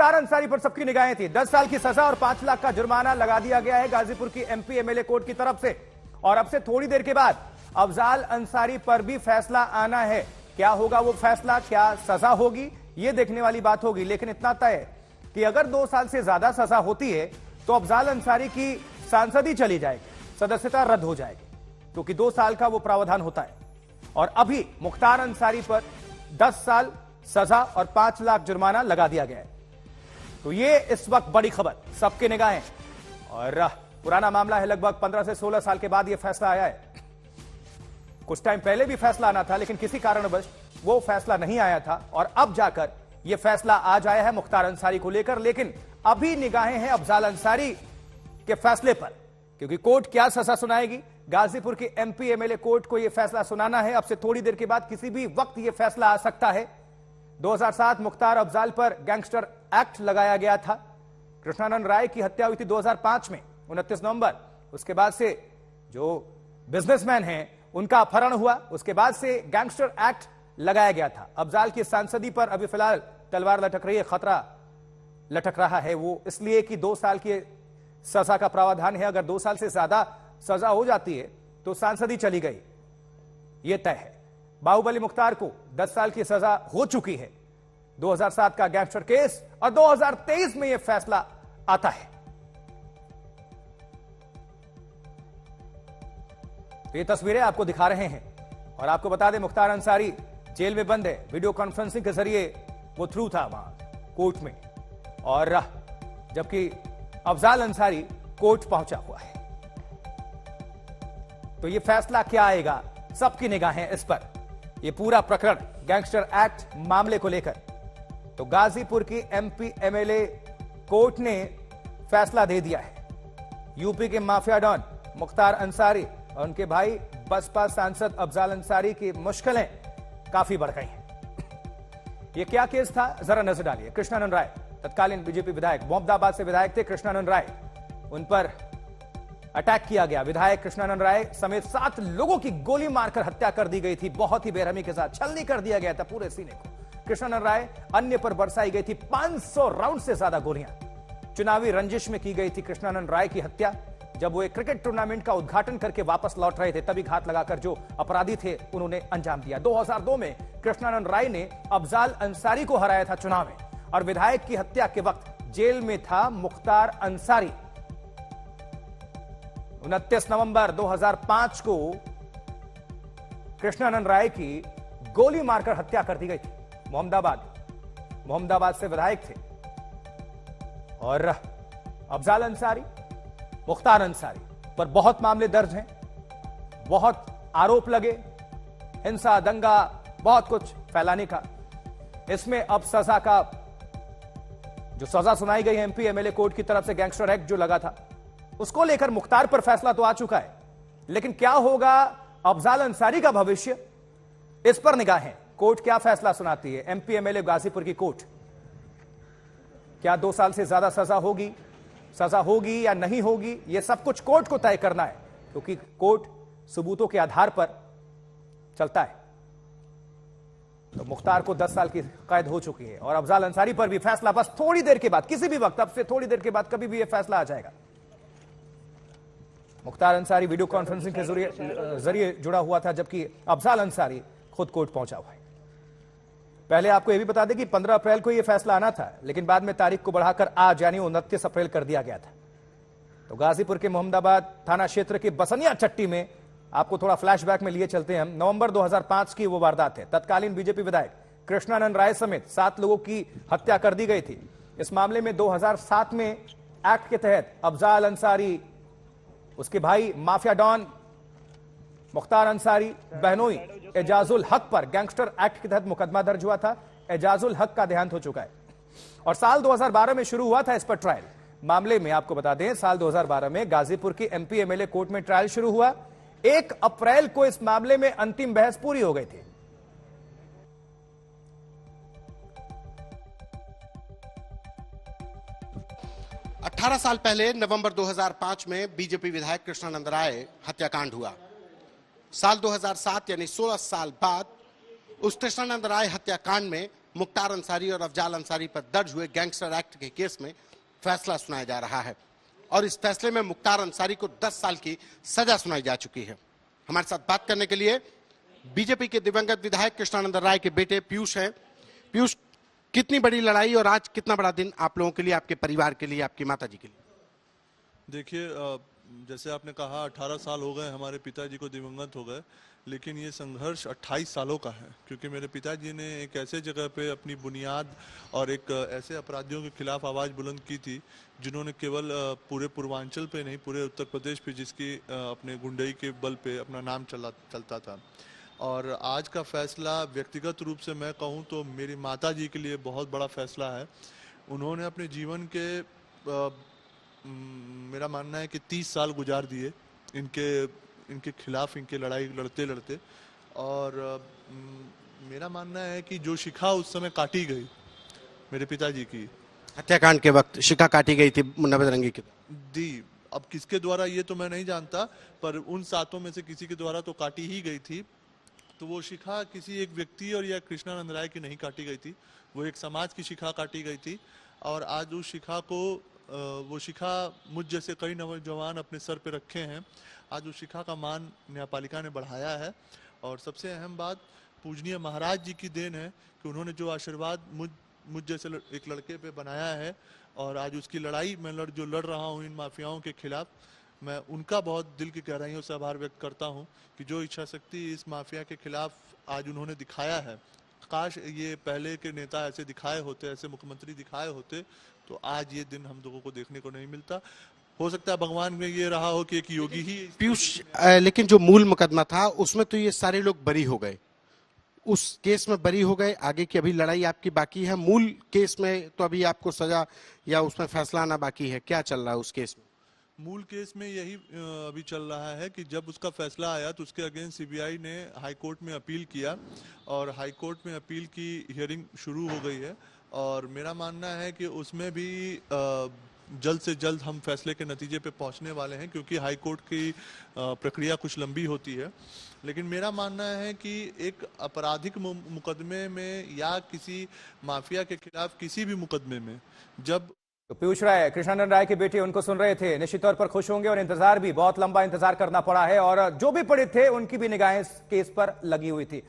मुख्तार अंसारी पर सबकी निगाहें थी। 10 साल की सजा और 5 लाख का जुर्माना लगा दिया गया है गाजीपुर की एमपी एमएलए कोर्ट की तरफ से। और अब से थोड़ी देर के बाद अफजाल अंसारी पर भी फैसला आना है। क्या होगा वो फैसला, क्या सजा होगी, ये देखने वाली बात होगी। लेकिन इतना तय है कि अगर 2 साल से ज्यादा सजा होती है तो अफजाल अंसारी की सांसदी चली जाएगी, सदस्यता रद्द हो जाएगी, क्योंकि 2 साल का वो प्रावधान होता है। और अभी मुख्तार अंसारी पर 10 साल सजा और 5 लाख जुर्माना लगा दिया गया है। तो ये इस वक्त बड़ी खबर, सबके निगाहें। और पुराना मामला है, लगभग 15 से 16 साल के बाद यह फैसला आया है। कुछ टाइम पहले भी फैसला आना था, लेकिन किसी कारणवश वो फैसला नहीं आया था और अब जाकर यह फैसला आज आया है मुख्तार अंसारी को लेकर। लेकिन अभी निगाहें हैं अफजाल अंसारी के फैसले पर, क्योंकि कोर्ट क्या सजा सुनाएगी। गाजीपुर की एमपी एमएलए कोर्ट को यह फैसला सुनाना है। अब से थोड़ी देर के बाद किसी भी वक्त यह फैसला आ सकता है। 2007 मुख्तार अफजाल पर गैंगस्टर एक्ट लगाया गया था। कृष्णानंद राय की हत्या हुई थी 2005 में 29 नवंबर। उसके बाद से जो बिजनेसमैन हैं उनका अपहरण हुआ, उसके बाद से गैंगस्टर एक्ट लगाया गया था। अफजाल की सांसदी पर अभी फिलहाल तलवार लटक रही है, खतरा लटक रहा है। वो इसलिए कि 2 साल की सजा का प्रावधान है। अगर 2 साल से ज्यादा सजा हो जाती है तो सांसदी चली गई, यह तय है। बाहुबली मुख्तार को 10 साल की सजा हो चुकी है, 2007 का गैंगस्टर केस, और 2023 में यह फैसला आता है। तो ये तस्वीरें आपको दिखा रहे हैं। और आपको बता दें, मुख्तार अंसारी जेल में बंद है। वीडियो कॉन्फ्रेंसिंग के जरिए वो थ्रू था वहां कोर्ट में, और जबकि अफजाल अंसारी कोर्ट पहुंचा हुआ है। तो ये फैसला क्या आएगा, सबकी निगाहें इस पर। ये पूरा प्रकरण गैंगस्टर एक्ट मामले को लेकर, तो गाजीपुर की एमपी एमएलए कोर्ट ने फैसला दे दिया है। यूपी के माफिया डॉन मुख्तार अंसारी और उनके भाई बसपा सांसद अफजाल अंसारी की मुश्किलें काफी बढ़ गई हैं। ये क्या केस था, जरा नजर डालिए। कृष्णानंद राय, तत्कालीन बीजेपी विधायक, मोहम्मदाबाद से विधायक थे कृष्णानंद राय, उन पर अटैक किया गया। विधायक कृष्णानंद राय समेत 7 लोगों की गोली मारकर हत्या कर दी गई थी। बहुत ही बेरहमी के साथ छलनी कर दिया गया था पूरे सीने को। कृष्णानंद राय अन्य पर बरसाई गई थी 500 राउंड से ज्यादा गोलियां। चुनावी रंजिश में की गई थी कृष्णानंद राय की हत्या। जब वो एक क्रिकेट टूर्नामेंट का उद्घाटन करके वापस लौट रहे थे, तभी घात लगाकर जो अपराधी थे उन्होंने अंजाम दिया। 2002 में कृष्णानंद राय ने अफजाल अंसारी को हराया था चुनाव में, और विधायक की हत्या के वक्त जेल में था मुख्तार अंसारी। 29 नवंबर 2005 को कृष्णानंद राय की गोली मारकर हत्या कर दी गई थी। मोहम्मदाबाद से विधायक थे। और अफजाल अंसारी, मुख्तार अंसारी पर बहुत मामले दर्ज हैं, बहुत आरोप लगे, हिंसा, दंगा, बहुत कुछ फैलाने का। इसमें अब सजा का जो सजा सुनाई गई है एमपी एमएलए कोर्ट की तरफ से, गैंगस्टर एक्ट जो लगा था, उसको लेकर मुख्तार पर फैसला तो आ चुका है। लेकिन क्या होगा अफजाल अंसारी का भविष्य, इस पर निगाहें। कोर्ट क्या फैसला सुनाती है, एमपी एमएलए गाजीपुर की कोर्ट। क्या 2 साल से ज्यादा सजा होगी या नहीं होगी, यह सब कुछ कोर्ट को तय करना है, क्योंकि कोर्ट सबूतों के आधार पर चलता है। तो मुख्तार को 10 साल की कैद हो चुकी है, और अफजाल अंसारी पर भी फैसला बस थोड़ी देर के बाद, किसी भी वक्त, अब से थोड़ी देर के बाद कभी भी यह फैसला आ जाएगा। मुख्तार अंसारी वीडियो कॉन्फ्रेंसिंग के जरिए जुड़ा हुआ था, जबकि अफजाल अंसारी खुद कोर्ट पहुंचा हुआ है। पहले आपको यह भी बता दें कि 15 अप्रैल को यह फैसला आना था, लेकिन बाद में तारीख को बढ़ाकर आज यानी 29 अप्रैल कर दिया गया था। तो गाजीपुर के मोहम्मदाबाद थाना क्षेत्र के बसनिया चट्टी में आपको थोड़ा फ्लैशबैक में लिए चलते हैं हम। नवंबर 2005 की वो वारदात है। तत्कालीन बीजेपी विधायक कृष्णानंद राय समेत 7 लोगों की हत्या कर दी गई थी। इस मामले में 2007 में एक्ट के तहत अफजाल अंसारी, उसके भाई माफिया डॉन मुख्तार अंसारी, बहनोई एजाजुल हक पर गैंगस्टर एक्ट के तहत मुकदमा दर्ज हुआ था। एजाजुल हक का देहांत हो चुका है, और साल 2012 में शुरू हुआ था इस पर ट्रायल। मामले में आपको बता दें, साल 2012 में गाजीपुर की एमपी एमएलए कोर्ट में ट्रायल शुरू हुआ। 1 अप्रैल को इस मामले में अंतिम बहस पूरी हो गई थी। अठारह साल पहले नवंबर 2005 में बीजेपी विधायक कृष्णानंद राय हत्याकांड हुआ। साल 2007 यानी 16 साल बाद उस कृष्णानंद राय हत्याकांड में मुख्तार अंसारी और अफजाल अंसारी पर दर्ज हुए गैंगस्टर एक्ट के केस में फैसला सुनाया जा रहा है और इस फैसले में मुख्तार अंसारी को 10 साल की सजा सुनाई जा चुकी है। हमारे साथ बात करने के लिए बीजेपी के दिवंगत विधायक कृष्णानंद राय के बेटे पीयूष हैं। पीयूष, कितनी बड़ी लड़ाई और आज कितना बड़ा दिन आप लोगों के लिए, आपके परिवार के लिए, आपकी माताजी के लिए? देखिए, जैसे आपने कहा 18 साल हो गए हमारे पिताजी को दिवंगत हो गए, लेकिन ये संघर्ष 28 सालों का है, क्योंकि मेरे पिताजी ने एक ऐसे जगह पे अपनी बुनियाद और एक ऐसे अपराधियों के खिलाफ आवाज़ बुलंद की थी जिन्होंने केवल पूरे पूर्वांचल पे नहीं, पूरे उत्तर प्रदेश पे, जिसकी अपने गुंडई के बल पे अपना नाम चलता था। और आज का फैसला व्यक्तिगत रूप से मैं कहूँ तो मेरी माताजी के लिए बहुत बड़ा फैसला है। उन्होंने अपने जीवन के मेरा मानना है कि 30 साल गुजार दिए इनके खिलाफ, इनके लड़ाई लड़ते लड़ते। और मेरा मानना है कि जो शिखा उस समय काटी गई मेरे पिताजी की, हत्याकांड के वक्त शिखा काटी गई थी मुन्ना बजरंगी की दी, अब किसके द्वारा ये तो मैं नहीं जानता, पर उन सातों में से किसी के द्वारा तो काटी ही गई थी। तो वो शिखा किसी एक व्यक्ति और या कृष्णानंद राय की नहीं काटी गई थी, वो एक समाज की शिखा काटी गई थी। और आज उस शिखा को, वो शिखा मुझ जैसे कई नौजवान अपने सर पे रखे हैं। आज उस शिखा का मान न्यायपालिका ने बढ़ाया है। और सबसे अहम बात पूजनीय महाराज जी की देन है कि उन्होंने जो आशीर्वाद मुझ जैसे एक लड़के पे बनाया है, और आज उसकी लड़ाई मैं जो लड़ रहा हूँ इन माफियाओं के खिलाफ, मैं उनका बहुत दिल की गहराइयों से आभार व्यक्त करता हूँ कि जो इच्छा शक्ति इस माफिया के खिलाफ आज उन्होंने दिखाया है। काश ये पहले के नेता ऐसे दिखाए होते, ऐसे मुख्यमंत्री दिखाए होते, तो आज ये दिन हम लोगों को देखने को नहीं मिलता। हो सकता है भगवान में ये रहा हो कि एक योगी ही। पीयूष, लेकिन जो मूल मुकदमा था उसमें तो ये सारे लोग बरी हो गए, उस केस में बरी हो गए। आगे की अभी लड़ाई आपकी बाकी है। मूल केस में तो अभी आपको सजा या उसमें फैसला आना बाकी है। क्या चल रहा है उस केस में? मूल केस में यही अभी चल रहा है कि जब उसका फैसला आया तो उसके अगेंस्ट सीबीआई ने हाई कोर्ट में अपील किया, और हाई कोर्ट में अपील की हियरिंग शुरू हो गई है। और मेरा मानना है कि उसमें भी जल्द से जल्द हम फैसले के नतीजे पे पहुंचने वाले हैं, क्योंकि हाई कोर्ट की प्रक्रिया कुछ लंबी होती है। लेकिन मेरा मानना है कि एक आपराधिक मुकदमे में या किसी माफिया के खिलाफ किसी भी मुकदमे में जब तो पीयूष राय, कृष्णानंद राय के बेटे, उनको सुन रहे थे, निश्चित तौर पर खुश होंगे और इंतजार भी, बहुत लंबा इंतजार करना पड़ा है और जो भी पीड़ित थे उनकी भी निगाहें इस केस पर लगी हुई थी।